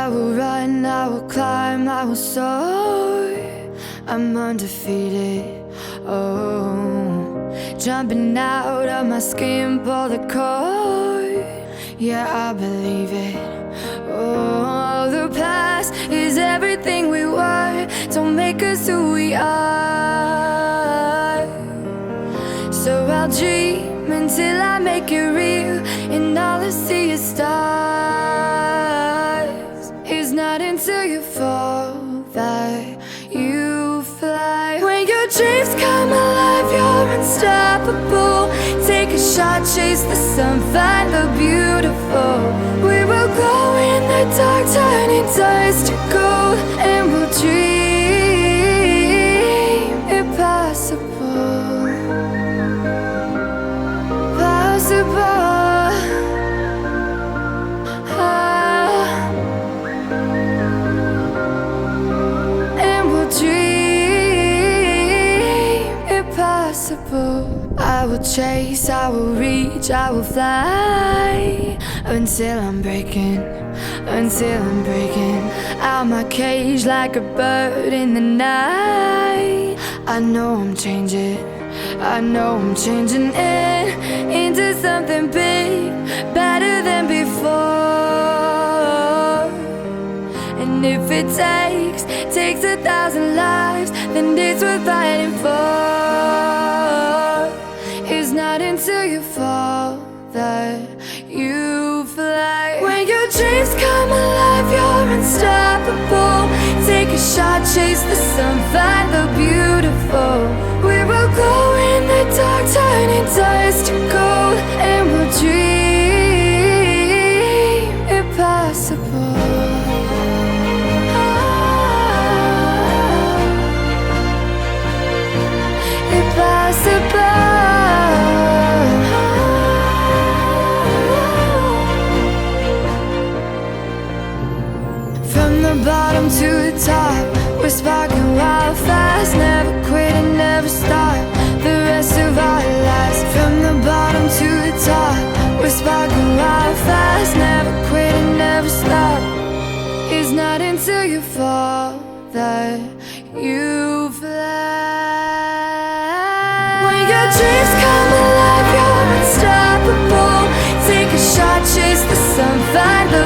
I will run, I will climb, I will soar. I'm undefeated, oh. Jumping out of my skin, pull the cord. Yeah, I believe it. Oh, the past is everything we were. Don't make us who we are. So I'll dream until I make it real, and all I see is stars. It's not until you fall that you fly. When your dreams come alive, you're unstoppable. Take a shot, chase the sun, find the beautiful. We will glow in the dark, turning dust to gold, and we'll dream impossible. Possible. And we'll dream impossible. I will chase, I will reach, I will fly until I'm breaking out my cage like a bird in the night. I know I'm changing into something big, better than before. And if it takes 1,000 lives, then it's worth fighting for. It's not until you fall that you fly. When your dreams come alive, you're unstoppable. Take a shot, chase the sun, find the beautiful. We will glow in the dark, turning dust to gold, and we'll dream impossible. Impossible. From the bottom to the top, we're sparking wild fast. Never quit and never stop the rest of our lives. From the bottom to the top, we're sparking wild fast. Never quit and never stop. It's not until you fall that you fly. When your dreams come alive, you're unstoppable. Take a shot, chase the sun, find the